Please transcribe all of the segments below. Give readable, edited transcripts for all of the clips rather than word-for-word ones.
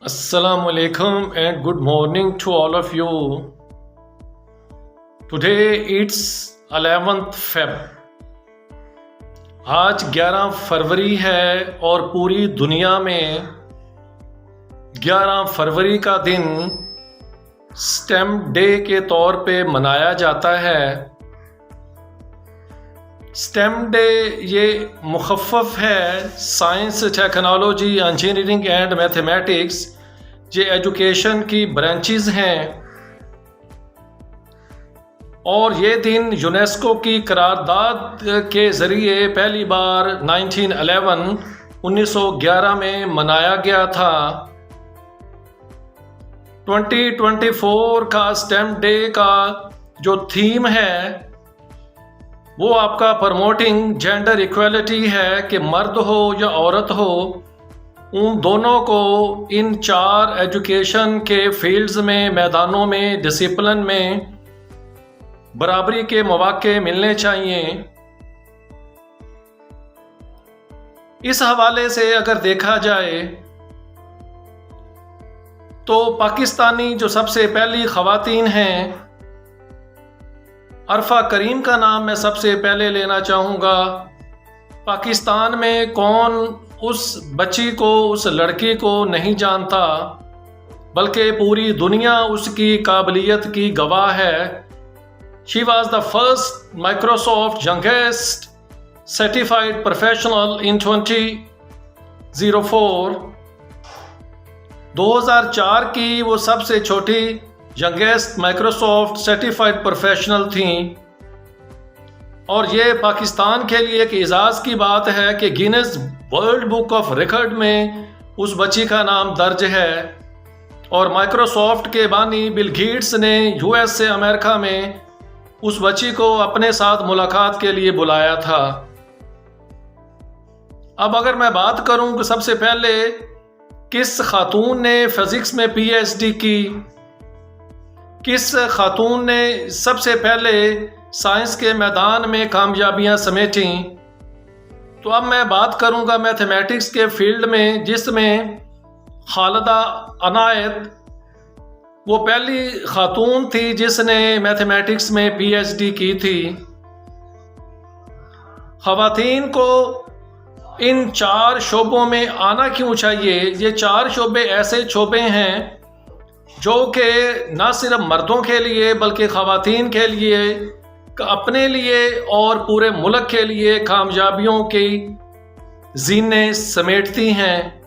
Assalamu alaikum and good morning to all of you. Today it's 11th Feb. आज 11 फरवरी है और पूरी दुनिया में 11 फरवरी का दिन स्टेम डे के तौर पे मनाया जाता है। स्टेम डे ये मुखफ़फ़ है science, technology, engineering and mathematics, ये एजुकेशन की ब्रांचेस हैं और ये दिन यूनेस्को की करारदाद के ज़रिए पहली बार 1911 में मनाया गया था। 2024 का स्टेम डे का जो थीम है वो आपका प्रमोटिंग जेंडर इक्वलिटी है कि मर्द हो या औरत हो, उन दोनों को इन 4 एजुकेशन के फील्ड्स में, मैदानों में, डिसिप्लिन में बराबरी के मौके मिलने चाहिए। इस हवाले से अगर देखा जाए तो पाकिस्तानी जो सबसे पहली ख़वातीन हैं, अरफा करीम का नाम मैं सबसे पहले लेना चाहूँगा। पाकिस्तान में कौन उस बच्ची को, उस लड़की को नहीं जानता, बल्कि पूरी दुनिया उसकी काबिलियत की गवाह है। She was the first Microsoft youngest certified professional इन 2004। 2004 की वो सबसे छोटी यंगेस्ट माइक्रोसॉफ्ट सर्टिफाइड प्रोफेशनल थी और ये पाकिस्तान के लिए एक एजाज़ की बात है कि Guinness world book of record में उस बच्ची का नाम दर्ज है। और माइक्रोसॉफ्ट के बानी बिल गेट्स ने यूएस से अमेरिका में उस बच्ची को अपने साथ मुलाकात के लिए बुलाया था। अब अगर मैं बात करूं कि सबसे पहले किस खातून ने फिजिक्स में पीएचडी की, किस खातून ने सबसे पहले साइंस के मैदान में कामयाबियां समेटी, तो अब मैं बात करूंगा मैथमेटिक्स के फील्ड में, जिसमें खालिदा अनायत वो पहली खातून थी जिसने मैथमेटिक्स में पीएचडी की थी। ख़वातीन को इन 4 शोबों में आना क्यों चाहिए? ये 4 शोबे ऐसे शोबे हैं जो कि ना सिर्फ मर्दों के लिए बल्कि ख़वातीन के लिए, अपने लिए और पूरे मुल्क के लिए कामयाबियों की जीने समेटती हैं।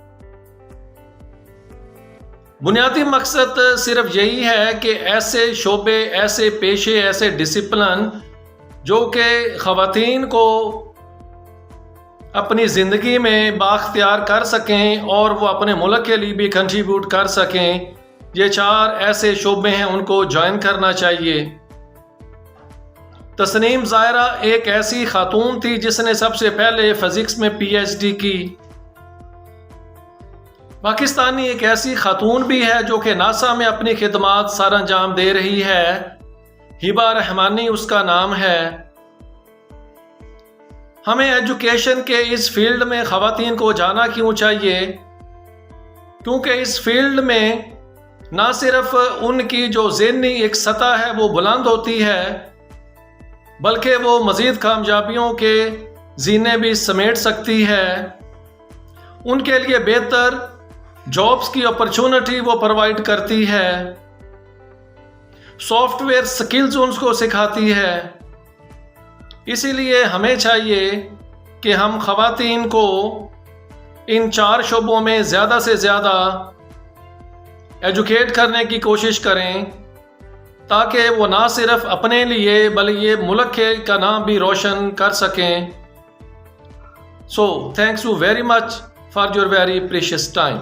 बुनियादी मकसद सिर्फ यही है कि ऐसे शोबे, ऐसे पेशे, ऐसे डिसिप्लिन जो कि ख़वातीन को अपनी ज़िंदगी में बाख्तियार कर सकें और वो अपने मुल्क के लिए भी कंट्रीब्यूट कर सकें, ये 4 ऐसे शोबे हैं, उनको ज्वाइन करना चाहिए। तस्नीम ज़ाहिरा एक ऐसी खातून थी जिसने सबसे पहले फिजिक्स में पीएचडी की। पाकिस्तानी एक ऐसी खातून भी है जो कि नासा में अपनी खिदमात सर अंजाम दे रही है। हिबा रहमानी उसका नाम है। हमें एजुकेशन के इस फील्ड में ख़वातीन को जाना क्यों चाहिए? क्योंकि इस फील्ड में ना सिर्फ उनकी जो ज़हनी एक सतह है वो बुलंद होती है, बल्कि वो मज़ीद कामयाबियों के जीने भी समेट सकती है। उनके लिए बेहतर जॉब्स की अपॉर्चुनिटी वो प्रोवाइड करती है, सॉफ्टवेयर स्किल्स उनको सिखाती है। इसीलिए हमें चाहिए कि हम ख़वातीन को इन 4 शोबों में ज़्यादा से ज़्यादा एजुकेट करने की कोशिश करें ताकि वो ना सिर्फ अपने लिए बल्कि ये मुल्क के का नाम भी रोशन कर सकें। So thanks you very much for your very precious time.